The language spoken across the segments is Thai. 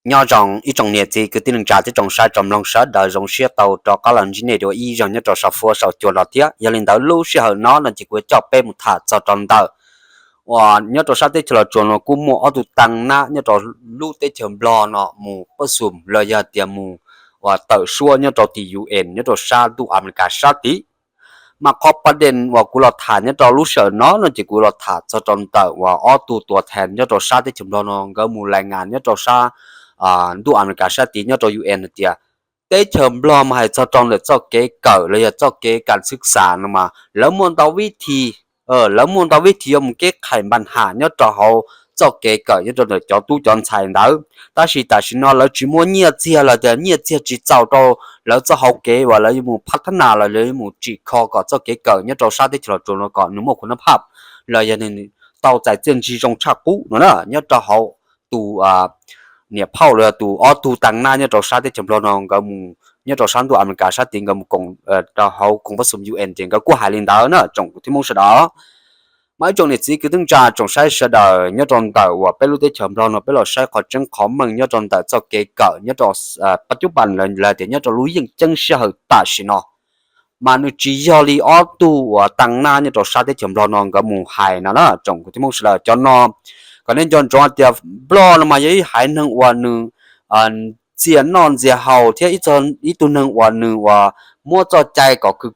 nhỏ rong ít trong nhiệt gì cứ tin rằng trả tới trong sai trong lòng sát đời rong xe tàu cho các lần chỉ này điều ý rằng nhất trong sao phua sao chuột lọt tiếc giờ lên đầu lưu sẽ hở nó là chỉ quyết cho pe một thả cho trong tàu và nhất trong sát tới chờ chuột nó cũng mua ở tụ tăng na nhất trong lưu tới chờ blo nó mù bất sum lời giờ tiệm mù và tự xua nhất trong tỷ UN nhất trong sát tụ America sát tí mà có ประเด็นว่ากูเราถ่ายเนี่ยเรารู้เสเนาะนั่นจิกูเราถ่ายจะจนเตอว่าอ้อตัวแทนเนี่ยเราชาติที่จำลองก็มูรายงานเนี่ยเราชาดูอเมริกาชาติเนี่ยเรา UN เนี่ยได้เชิญบลอมาให้จะจงเลยจะเก๋เกิดเลยจะเก๋การศึกษานะมาแล้วมวลตวิธีแล้วมวลตวิธีมันเก๋ไขปัญหาเนี่ยเราเขาจะเก๋เกิดเนี่ยเราเลยจะตู้จนใช้ได้但是呢เรา只摸业界了的业界只找到แล้วจะเขาเก๋ว่าแล้วอยู่พัฒนาแล้วเลยอยู่จีคอก็จะเก๋เกิดเนี่ยเราชาติที่เราจนก่อนนึกว่าคุณภาพแล้วอย่างนี้到在政治中插股呢เนี่ยเราเขาตัวเนี่ยเผาเลยตัวตัวตั้งหน้าเนี่ยเราชาติที่จำลองก็มูเนี่ยเราชาติตัวอเมริกาชาติก็มูกงเราเขาคงผสม UN จริงก็กู้หายลินดาวเนาะจงที่มุ่งสุดอ๋อmấy trong này chỉ cứ đứng ra trong sai sẽ đời nhớ trong đời và bây lúc tới chậm rồi nó bây giờ sai khó chân khó mừng nhớ trong đời cho kế cỡ nhớ trong bắt chước bản là để nhớ trong lối dân chân sẽ hơi tạ xí nó mà nó chỉ do lý ở tu và tăng na nhớ trong sai tới chậm rồi nó có mù hại nó đó trong cái mong là cho nó còn nên cho thì blo nó mà vậy hại năng và nương tiền non tiền hậu thì ít tu năng và nương và mua cho trái có cứ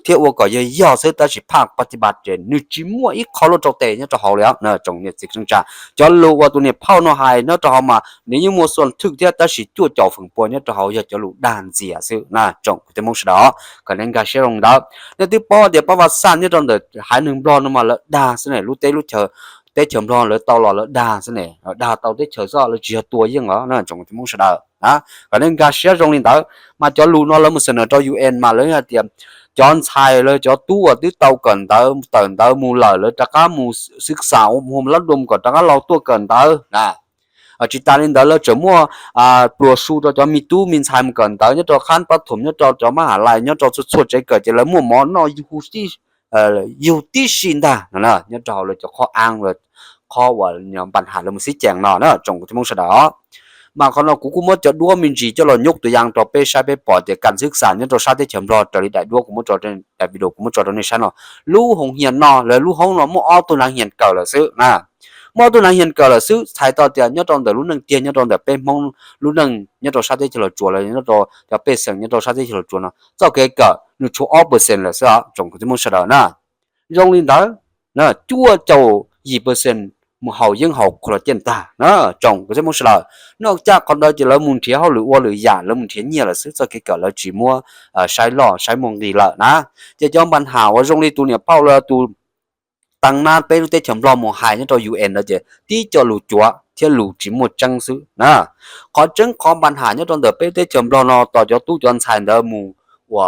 theoว่าก็ยอซึ่งแต่สิภาคปฏิบัติเจนึจิมัวอีขอรถจอเตเนี่ยจะเฮาแล้วเนาะจงเนี่ยสิซึ่งจะจะรู้ว่าตัวเนี่ยเผาเนาะหายเนาะจะเฮามานี่ยังมัวส่วนถึกที่แต่สิจู่จ่อฝงปวนเนี่ยจะเฮาอยากจะรู้ด้านเสียซึ่งนะจงจะมองสดอก็นั้นก็เชื่อลงดาวแล้วที่ป้อเดี๋ยวประวัติศาสตร์เนี่ยตอนเดหาย1บลอนมาแล้วด่าซึ่งไหนรู้เตรู้เชอเตเฉิมรอแล้วตอหล่อแล้วด่าซึ่งไหนด่าเตาเตเฉอซ้อแล้วเจียตัวยังเหรอนะจงจะมองสดนะก็นั้นก็เชื่อลงนี่ดาวมาจะรู้เนาะแล้วมันเสนอต่อ UN มาเลยเตรียมchọn xàiเลยcho tu tí tàu cần tới mua lờiเลยchắc cá mua sức xảo hôm lát đùm còn chắc cá lâu tua cần tới nè chỉ ta lên đó là chỉ mua bùa su cho mi tu min xài mình cần tới nhớ cho khán bắt thủng nhớ cho mà hả lại nhớ cho suốt trái cờ chỉ là mua món nó yêu tí xin ta nè nhớ cho là cho kho ăn rồi kho và nhầm bản hạt là một xí chèn nọ đó trồng cái mông sả đỏ mà còn nó cũng mất cho đua mình chỉ cho là nhúc từ yang cho pe sai pe bỏ để cần sức sản nhất cho sao để chấm lo trở đi đại đua cũng mất cho trên đại video cũng mất cho nên sao nó lú hồng hiền nọ là lú hồng nó mua ô tô năng hiền cờ là xứ nè mua tô năng hiền cờ là xứ thay to tiền nhất trong đời lú năng tiền nhất trong đời pe mong lú năng nhất cho sao để cho là chùa là nhất cho pe sừng nhất cho sao để cho là chùa nó cho cái cờ nó cho 2% là sao trong cái mong sao đó nè trong linh đó nè chua chầu 2%มูเฮายังเฮาคนละเจนตาเนาะจงก็จะมุ่งสลานอกจากคนเราจะแล้วมุนเทียเฮาหรือว่าหรือยาแล้วมุนเทียเนี่ยละซึ่งจะเกิดแล้วจีมัวใช้หล่อใช้มงดีละนะจะยอมปัญหาว่าตรงนี้ตัวเนี่ยเป้าแล้วตัวตั้งนานไปรู้แต่ฉำรอหมู่หายเนี่ยตัว UN แล้วจะที่จะหลุจัวเที่ยหลุจีมัวจังซื้อนะขอจังขอปัญหาเนี่ยตอนเดไปได้ฉำรอเนาะต่อจะตู้จอนใช้เดหมู่ว่า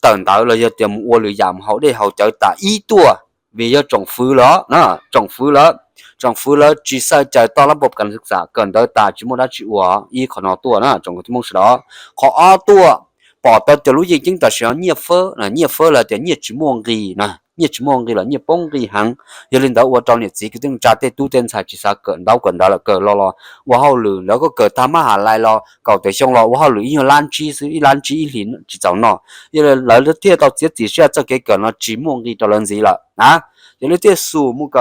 ตื่นตาเลยจะเตรียมว่าหรือยามเฮาได้เฮาจะตาอีตัวvì do trồng phứ đó nó trồng phứ đó chỉ sai chạy toระบบการศึกษาเกินได้ตาจิโมได้จิวอีขอนอตัวนะจงที่มุ่งสดอขออ้อตัวปอตจะรู้จริงๆแต่เสียเนี่ยเฟ้อนะเนี่ยเฟ้อแล้วแต่เนี่ยจิโมงกีนะเนี่ยจิโมงกีแล้วเนี่ยป้งกีหังอย่าลืมดาวว่าตอนเนี่ยสิก็ต้องจัดได้ตู้เต้นใส่จิสาเกินดาวเกินดาวแล้วเกินรอว่าเฮาลืมแล้วก็เกิดทำมหาลัยรอเก่าแต่ช่วงรอว่าเฮาลืมอีล้านจีซื้ออีล้านจีอีหลินจิเจ้าเนาะอย่าเลยแล้วเที่ยว到自己需要这个เนาะจิโมงกีตอนนี้ละนะเดี๋ยวที่สู่มุก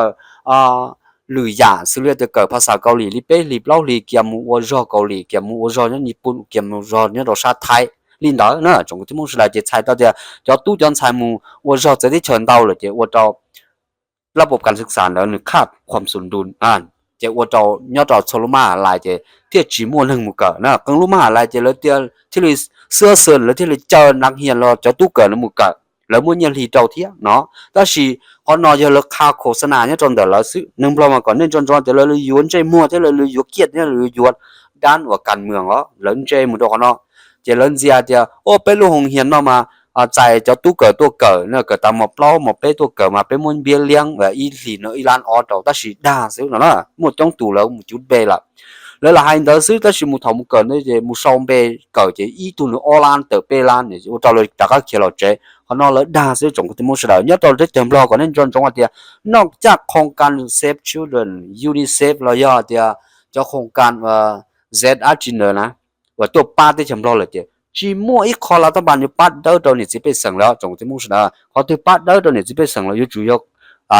หรือยาซึ่งเรียกจะเกิดภาษาเกาหลีลิเป้ลิเล่าลีเกียมูวจอเกาหลีเกียมูวจอเนี่ยญี่ปุ่นเกียมูวจอเนี่ยรสชาติไทย领导呢中国ที่มุ่ง是来จะใช้到的叫都将财务我知道这里เชิญ到了จะว่าเราระบบการศึกษาแล้วนึกคาดความสมดุลจะว่าเราเนี่ยเราชลุมาลายจะเที่ยจีมัวหนึ่งมุกนะกังลุมาลายจะแล้วเที่ยที่เราเสื้อเสื้อแล้วที่เราเจอนักเรียนเราจะตู้เกิดมุกแล้วมุ่งยันทีเจ้าเที่ยเนาะแต่สิพอนอยราคาโฆษณาเนี่ยจนเดี๋ยวเราซื้อนึงพอมาก่อนเนี่ยจนเดี๋ยวเรายวนใจมัวเดี๋ยวเรายวนเกียดเนี่ยเรายวนด้านว่าการเมืองเหรอเล่นใจมุดอกเนาะจะเล่นเสียเดียวโอ้ไปลูกหงเหียนเนาะมาใจจะตู้เกิดตัวเกิดเนี่ยเกิดตามหมอบเล่าหมอบเป้ตัวเกิดมาเป็นมุ่งเบี้ยเลี้ยงแบบอีหลีเนาะอีลานออเดอแต่สิด่าซื้อเนาะหมดจ้องตู่แล้วหมดจุดเบละแล้วหลายเดือนซื้อแต่สิมุทอมุเกิดเนี่ยจะมุซองเบเกิดจะอีตัวนึงออลานเตอเปลานเนี่ยจะเราจากก็เขียนเราเจเขานอนแล้วด่าซื้อจงก็ที่มุ่งสลายเนี่ยตอนที่เต็มรอก่อนนั่นจงว่าเดียนอกจากโครงการ Save Children UNICEF เราย่อเดียจะโครงการ Z Arginer นะว่าตัวป้าที่จำลองเลยเจจีมัวอีกคอรัฐบาลอยู่ป้าเดอร์ตัวนี้จะไปสั่งแล้วจงที่มุ่งสนะพอตัวป้าเดอร์ตัวนี้จะไปสั่งแล้วอยู่主要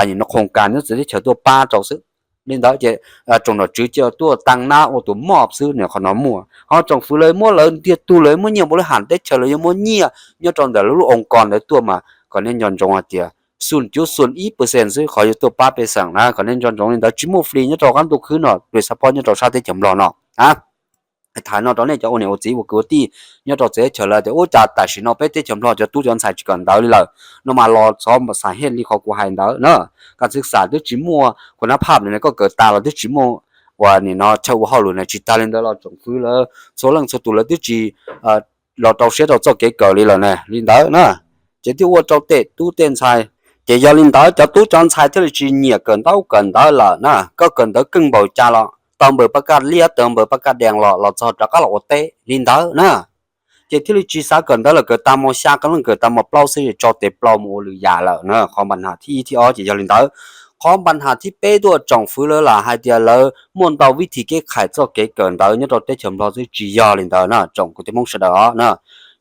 อย่างโครงการนี้จะได้เชิญตัวป้าเจ้าซื้อnên đó je trong đó chữ cho tua tăng na ô tua mọp sư này còn nó mua họ trong phụ lấy mua lớn tiệt tu lấy mua nhiều bố hẳn tết chờ lấy mua nhiều nhớ trong đó lúc ông còn đấy tua mà còn nên nhon trong tiệt xuân chú xuân ít % sư khỏi tua ba pe sang na còn nên nhon trong nên đó chỉ mua free nhớ trong căn tu khứ nó về support nhớ trong sao tết chấm lo nó à thái nó đó này cho ông này ông chỉ một cái tí nhớ trong thế chờ lại thì ô trả tài xí nó bé tết chấm lo cho tu chọn xài chỉ cần đó đi là nó mà lo cho mà xài hết đi khó của hai đó nữa การศึกษาด้วยจิมัวคุณภาพเนี่ยก็เกิดตาเราด้วยจิมัวว่านี่เนาะเช่าว่าเราเนี่ยจิตตาเล่นได้เราจงฟื้นแล้วโซลังโซตุแล้วด้วยจีเราเจ้าเสียเราเจ้าเก๋เก่าเลยแล้วเนี่ยลินดาเนาะเจ้าที่ว่าเจ้าเตะตู้เต้นชายเจ้าลินดาเจ้าตู้จอนชายที่เราจีเนี่ยเกินเท่าละนะก็เกินเท่าครึ่งเบาจ้าละตอนเบอร์ประกาศเลี้ยเติมเบอร์ประกาศแดงเราเจ้าจะก็เราเตะลินดานะเจ้าที่เราจีสาเกินเท่าละเกิดตามมอชาก็ต้องเกิดตามมอเปล่าเสียจอเตะเปล่าโมหรือยาแล้วเนาะความปัญหาที่อ๋อเจ้าลินดาของปัญหาที่เป้ตัวจงฟื้นแล้วล่ะให้เดียวแล้วมวน到วิธีแก้ไขจะเกิดเกิน到เนี่ยเราได้ชมเราจียาลินดานะจงกูที่มุ่งสะดอนะ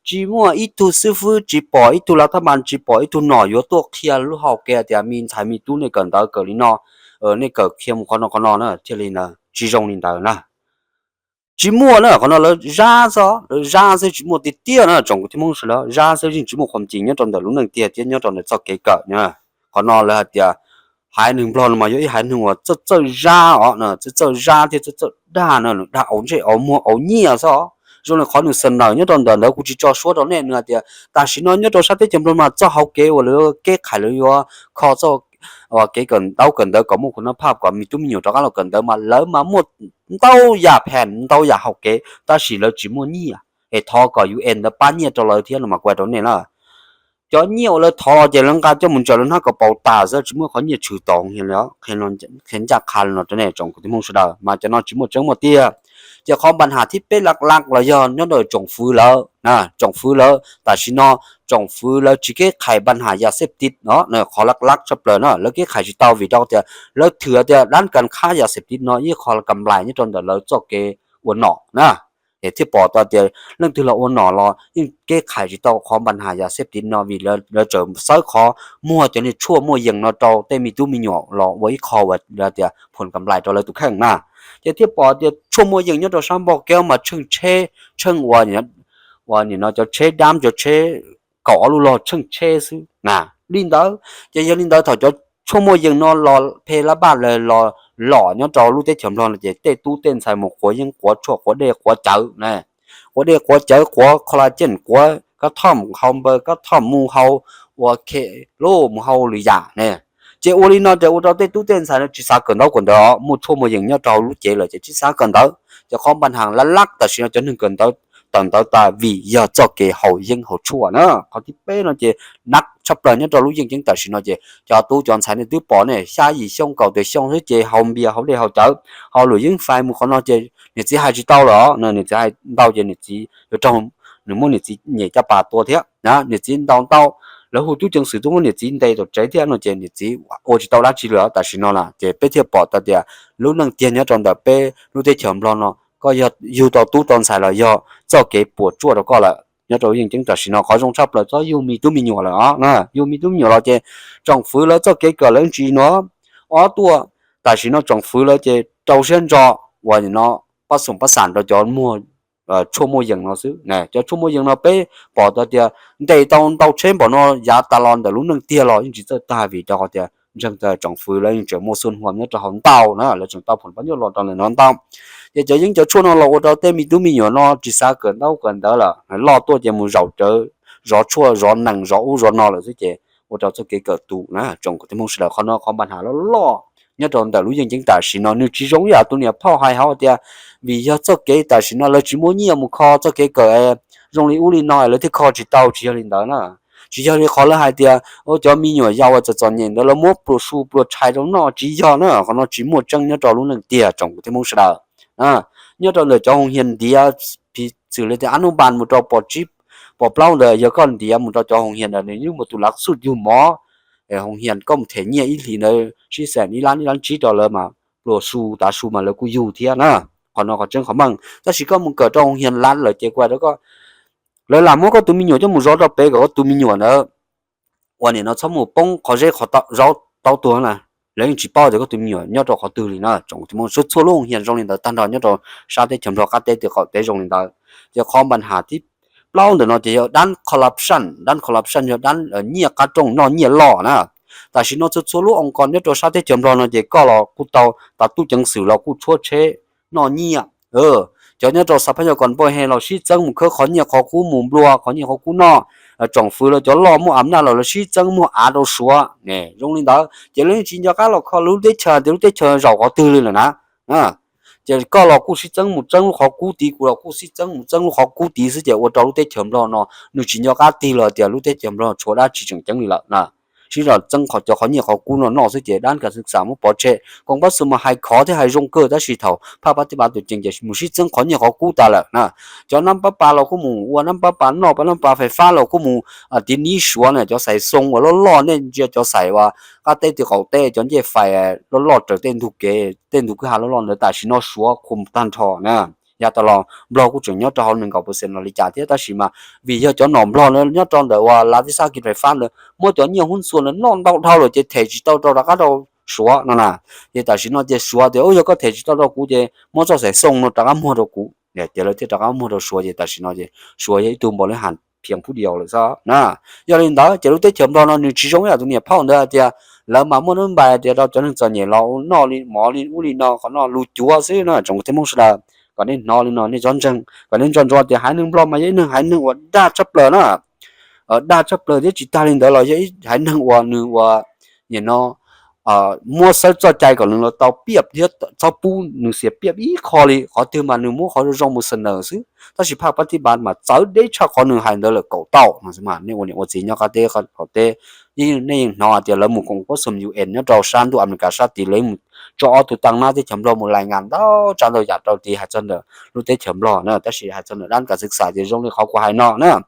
จีมัวอีตุ师傅จีปออีตุรัฐบาลจีปออีตุหน่อยอยู่ตัวเทียนรู้เฮาแกเดียมีใช้มีตู้ในเกิน到เกิดลินอนี่เกิดเข้มคนนะเทลินะจีจงลินดานะจีมัวนะคนเราราซจีมัวติเตียนะจงกูที่มุ่งสะดอราซจีมัวความจริงเนี่ยจนแต่รู้นึงเตียเนี่ยจนแต่จะเกิดเนี่ยคนเราเดียhai nương plon mà yếu hai nương cho ra ọ nè cho ra thì cho đa nè đa ổn chứ ổn mua ổn nhiều sao rồi là khó nương sân nào nhớ đòn đòn đó cũng chỉ cho số đó nè nữa thì ta chỉ nói nhớ cho sát thế chấm mà cho học kế hoặc là kế khai rồi khó cho kế cần đó có mộtคุณภาพกว่ามีตุ้มnhiều cho cácเราcần đó mà lỡ mà một đâu giả phèn đâu giả học kế ta chỉ là chỉ mua nhiều để thọ có UN đó bán nhiều cho lời thiên là mà quay đó nè là cho nhiều là thọ chỉ lần cả cho mình cho lần nó có bảo tả ra chỉ muốn có nhiều chủ động hiện đó hiện ra khăn nó cái này trong cái môn đó mà cho nó chỉ một chống một tia chỉ cóปัญหาที่เป็นหลักๆlà do nó đời trồng phứ lỡ trồng phứ lỡ tại vì nó trồng phứ lỡ chỉ cái khai ปัญหายาเสพติดเนาะเนี่ยขอหลักๆชับเลยเนาะแล้วcái khai chỉ tao vì đâu thìแล้วถือthìด้านการค้ายาเสพติดเนาะยี่ขอกำไรนี่จนแต่แล้วจอกเกวนหนอนะที่ปอตอนเดียวเรื่องที่เราโอนหนอรอยิ่งแก้ไขที่ต้องความปัญหายาเสพติดนอวีแล้วเจอซ้อยคอมั่วจนนี่ชั่วมั่วยังเนาะเจ้าแต่มีตู้มีหยอรอไว้คอไว้แล้วเดียวผลกำไรตัวเลยตุกแข่งนะที่ปอเดียวชั่วมั่วยังเนี่ยเราซ้ำบอกแก้วมาเชิงวันเนี่ยเนาะจะเชดำจะเชก่อรู้รอเชซื้อนะลินเดอร์จะยังลินเดอร์ถอดจะชั่วมั่วยังเนาะรอเพลบ้านเลยรอหล่อเนี่ยจอรู้ได้ชมรอนเลยเตะตู้เต้นใส่หมวกหัวยังหัวชั่วหัวเด็กหัวเจ๋อนะหัวเด็กหัวเจ๋อหัวคอลลาเจนหัวก็ท่อมคอมเบอร์ก็ท่อมมูเฮาหัวเคโลมูเฮาหรือยาเนี่ยเจ้าลีนอเจ้าเราเตะตู้เต้นใส่เนี่ยจีสาเกินเราคนเดียวมูชั่วโมงยังเนี่ยจอรู้เจ๋อเลยจีสาเกินเราจะข้อปัญหาลักแต่สิ่งที่นึงเกินเราตอนเราตาวิยาจอกเกเขายังเขาชั่วนะเขาที่เป้เราจะนักชับเลยเนี่ยเรารู้ยังแต่สิ่งเราจะตู้จอนใช้ในตู้ปอเนี่ย下雨相搞的相是这后面好的好走好路用快木可能这你只还知道了那你只还到这你只有种你么你只你จะป่าตัวเท่านะ你只到然后ตู้จังสื่อตู้你只ได้ตัวใจเท่า那这你只我知道啦知了但是呢啦这被这ป่到的รู้能点เนี่ยจนแต่เป้รู้ได้เฉมรอเนาะก็อยู่ต่อตู้ตอนใส่แล้วย่อเจ้าเก็บปวดจั่วแล้วก็ละnhớ rồi nhưngแต่สิเนาะขอจงชับเลยจะอยู่มีตู้มีหนัวแล้วนะอยู่มีตู้มีหนัวเราจะจงฟื้นแล้วจะเกิดเรื่องจีเนาะตัวแต่สิเนาะจงฟื้นแล้วจะเจ้าเส้นจอว่าเนาะผสมผสานเราจะมั่วชั่วโมงอย่างเนาะซื้อเนี่ยจะชั่วโมงอย่างเนาะไปปอตัวเดียวได้到เช่นปอเนาะยาตลอดแต่รู้นึงเตี้ยรอยิ่งจะตายวิจารณ์เดียวจังแต่จงฟื้นแล้วยิ่งจะมั่วส่วนหัวเนี่ยจะหอนเต้านะแล้วจงเต้าผลประโยชน์รอตอนเลยนอนเต้าจะยิ่งจะช่วยเราเราเต็มมีตู้มีอยู่เนาะจีสาเกินเท่ากันเด้อละรอตัวจะมือเราเจอรอชั่วรอหนังรออู้รอนอเลยสิเจเราจะเกิดตูนะจงก็ที่มุ่งสิ่งเขาเนาะเขาปัญหาแล้วรอเนี่ยตอนแต่รู้ยังจริงแต่สิเนาะนึกจีจงอยากตัวเนี่ยพ่อให้เขาเดียวิจะจะเกิดแต่สิเนาะเราจีมัวเนี่ยมุขจะเกิดรงลีอุลีน้อยแล้วที่คอจีเต้าจีลินเด้อนะจีเจ้าที่เขาเลยให้เดียจะมีหน่วยยาวจะจอนเย็นแล้วมัวปลุกสู้ปลุกชายตรงนอจีเจ้าเนาะเขาเนาะจีมัวจังเนี่ยจะรู้นึงเดียจงก็ที่มุ่งสิ่งnhớ rồi là cho hồng hiền đi thì xử lý thì ăn uống bàn một trò bỏ chip bỏ plau rồi giờ còn đi một trò cho hồng hiền là nếu như một tủ lắc sụt dù mó hồng hiền có một thể nhẹ ít thì nó chia sẻ đi lăn chỉ trò là mà đồ su ta su mà là cứ dù thế na còn nó có chân khó bằng ta chỉ có một cỡ trong hiền lăn rồi chơi qua đó có rồi làm mỗi có tụi mình nhiều cho một gió đó bé có tụi mình nhiều nữaวันนี้nó xong một bông có dễ khó tạo rau tao tuồng là lấy chỉ bao thì có tụi mình nhiều nhớ cho khó từ liền nữa trong thì một số số luôn hiện trong liền đó tan đó nhớ cho sao để chấm cho các tế thì khó tế trong liền đóจะข้อปัญหาที่เล่าเดี๋ยวเราจะด้าน corruption จะด้านเนี่ยกระจงนอนเนี่ยหล่อนะแต่สินอสุดๆองค์กรเนี่ยตัวชาติเจมรอเราจะก็เรากูเตาตัดตู้จังสื่อเรากูชั่วเชนอนเนี่ยเจ้าเนี่ยตัวทรัพยากรบ่ให้เราชี้จังมึงคือขอเนี่ยขอกูหมุนบัวขอเนี่ยขอกูนอจงฟื้นเราจะรอมู่อำนาจเราชี้จังมู่อาเราสัวเนี่ยตรงนี้เด้อจะเรื่องจริงจะก็เราขอรู้ได้เชิญเราก็ตื่นเลยนะจะก็เรากูสิจังหมู่จังขอกูตีกูเรากูสิจังหมู่จังขอกูตีสิเดี๋ยว我找รู้ได้เฉิมรอเนาะนึกจริงจะก็ตี了เดี๋ยวรู้ได้เฉิมรอชัวร์ได้จริงจังนี่ละนะสิเราจังขอจะขอเนี่ยขอกูเนาะสิเดี๋ยวด้านการศึกษามู่บ่เช่กองบ่สมให้ขอที่ให้รงเกิดได้สิเฒ่าภาคปฏิบัติจริงจะมู่สิจังขอเนี่ยขอกูตาละนะจะนำปะเรากูหมู่ว่าน้ำปะนอกน้ำปะไฟฟ้าเรากูหมู่ดินนี้ชัวเนี่ยจะใส่ทรงว่าล้อเนี่ยจะใส่ว่าก็เต้ที่เขาเต้จนจะไฟล้อจะเต้นทุกเกเต้นทุกหาล้อเลยแต่สิเนาะชัวคุมตันทอนะya ta lo blog ku chừng nhớ cho hơn 1% là lý trả thế ta chỉ mà vì giờ cho nòm blog nó nhớ trong đờiว่าlàที่sao kịp phải phát nữa mỗi chỗ nhiều hun xuân nó non đau đau rồi chỉ thể chỉ đau đau là cái đau xóa nè nè thì ta chỉ nói chỉ xóa thì ôi giờ có thể chỉ đau đau cú thì mỗi chỗ sẽ xong nó ta mua đồ cú để là thì ta mua đồ xóa thì ta chỉ nói chỉ xóa thì tụi bọn nó hẳn phiền phú điều rồi sao nè giờ lên đó chỉ lúc tới chậm đó nó chỉ giống như tụi nhà phong đó thì là mà muốn nó bài thì đó cho nên giờ nhiều nó đi mỏ đi u đi nó còn nó lùi chúa xí nó trong cái mông là còn nên nó nên chọn chừng còn nên chọn thì hai nương lo mà vậy nương hai nươngว่าđa chấp lời nó đa chấp lời thì chỉ ta lên đó là vậy hai nươngว่าnươngว่าอย่างnó mua sắm cho trái còn nương là tao biệp thiết tao pu nương sẽ biệp ý khó đi khó tiêu mà nương mua khó rong một sân nở xứ ta chỉ phát bắt bản mà cháu đấy cho khó nương hai đó là cậu tao mà nênวันนี้ว่าจีนเขาเตะเขาเตะนี่nó thì là một con có sum UN nó trao san tụ America sát thì lấy cho tụ tăng na thì chấm lo một รายงาน đó trong đầu giả đầu thì hai chân nữa lúc tới chấm lo nữa ta chỉ hai chân nữa đang cảศึกษาthì trong nàyเขาcó hai nọ nữa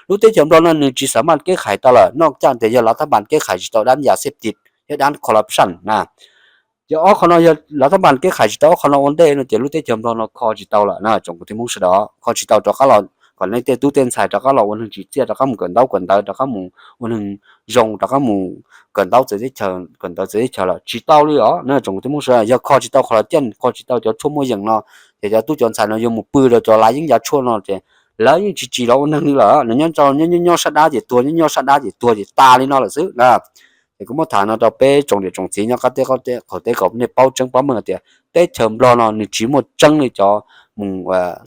lúc tới chấm lo nó chỉ สามารถแก้ไขตลอดนอกจากแต่จะรัฐบาลแก้ไขต่อด้านยาเสพติดด้าน corruption นะจะอ๋อเขาเนาะรัฐบาลแก้ไขต่อเขาเนาะวันเดย์เนาะจะรู้tới chấm lo nó khó chỉ tao làนะจงที่มุ่งสุดđó khó chỉ tao cho các lo còn lấy tu tiên xài cho các lò quân chỉ chia cho các mùng cần đau cho các mùng quân dùng cho các mùng cần đau chỉ chờ là chỉ tao đi đó nên trong cái mùng sợi giờ kho chỉ tao kho là chân kho chỉ tao cho chua môi dừng nó thì cho tu chọn xài nó dùng một bự rồi cho lại những giá chua nó thì lấy những chỉ đó quân đi là nó nhân cho nhân sát đá thì ta đi nó là xứ là thì cũng một thằng nó đào bê trồng để trồng chỉ nhau các tế có này bao trứng bao mừng thì tế chấm lo nó chỉ một trứng này choมึง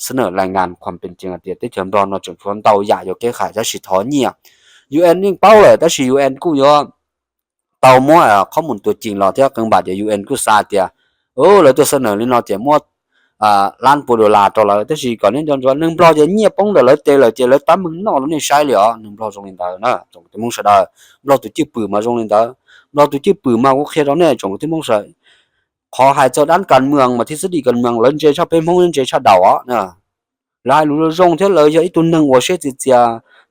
เสนอรายงานความเป็นจริงเดียวที่เชิญรอนจนชวนเตาใหญ่อยู่แก้ไขจะสิท้อเนี่ย UN ยิ่งเป้าเลยแต่สิ UN กูยอเตามั่วข้อมูลตัวจริงเราที่กังบาดเดียว UN กูซาเดียแล้วตัวเสนอนี่เราจะมั่วล้าน$ตัวเราแต่สิก่อนนี้จนนึงรอจะเงียบป้องเดี๋ยวเลยเตะเลยตั้มมึงนอกแล้วนี่ใช่เหรอนึงรอตรงนี้ได้นะตรงที่มึงเสดรอตัวจิ้มปืนมาตรงนี้ได้รอตัวจิ้มปืนมาก็แค่ตรงนี้ตรงที่มึงเสดขอให้เจ้าด้านการเมืองมาทฤษฎีการเมืองเล่นเจชอบเป็นพงเล่นเจชอบดาวนะลายรู้รงเท่าเลยจะอีตัวนึงว่าเชื่อจะ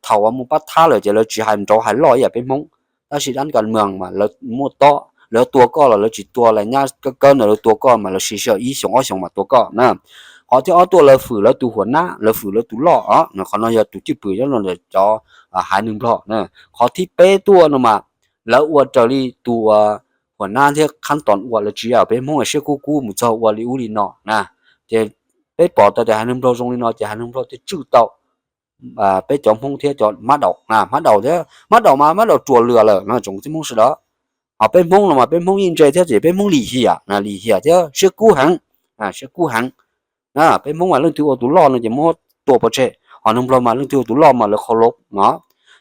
เท่าว่ามุปัตท่าเลยจะเลยจีหันโจหันลอยอย่าเป็นพงถ้าสิด้านการเมืองมาแล้วมั่วโตแล้วตัวก็แล้วจีตัวอะไรเนี่ยก็เกินแล้วตัวก็มาแล้วสี่เชี่ยวอีสองอ้อสองมาตัวก็นะขอที่อ้อตัวแล้วฝืนแล้วตัวหัวหน้าแล้วฝืนแล้วตัวล่อนะเขาเนาะจะตัวจีบปืนแล้วเราจะจ่อหายหนึ่งรอบนะขอที่เป้ตัวนึงมาแล้วอวดจะรีตัวหัวหน้าที่ขั้นตอนอวดแล้วจีเอาไปมองไอ้เชี่ยกู้มุจอวดลิอุลินอนะจะไปปอดแต่หานึ่งรอบตรงนี้นอจะหานึ่งรอบที่จืดเต่าไปจอมพงเทียจอดมาดอกมาดอกเท่มาดอกมาดอกจั่วเรือเลยนะจงที่มุ่งสุดแล้วเอาไปมอง了嘛ไปมองยินใจเท่าจะไปมองหลีเหี้ยนะหลีเหี้ยเท่าเชี่ยกู้หังเชี่ยกู้หังไปมองว่าเรื่องที่ว่าตัวรอดเนี่ยจะมอตัวประเทศเอานึ่งรอบมาเรื่องที่ว่าตัวรอดมาแล้วเคารพเนาะ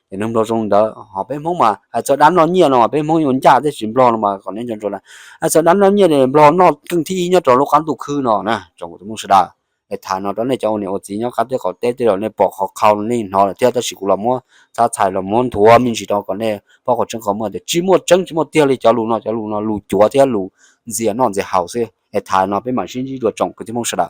อย่างนั้นเราตรงเด้อหอบไปมองมาอาจจะดันนอนเงียบเนาะไปมองยนจ่าได้สิบล้อมาก่อนนี้จนจนละอาจจะดันนอนเงียบเนี่ยล้อนอกกึ่งที่เนี่ยจอดลูกค้าตุกคือเนาะนะจงจะมุ่งสุดาไอ้ฐานเนาะตอนนี้เจ้าเนี่ยโอจีเนี่ยครับที่เขาเตะที่เราเนี่ยปอกเขานี่เนาะที่เราสิกุลมั่วถ้าใช้เราม้วนถั่วมินสิตอก่อนเนี่ยพอเขาจังเขาเมื่อเดี๋ยวจิมั่วเตี้ยเลยเจ้าลูเนาะลูจัวเตี้ยลูเสียนอนเสียเห่าเสียไอ้ฐานเนาะเป็นหมาชิ้นที่ตัวจงคือที่มุ่งสุดา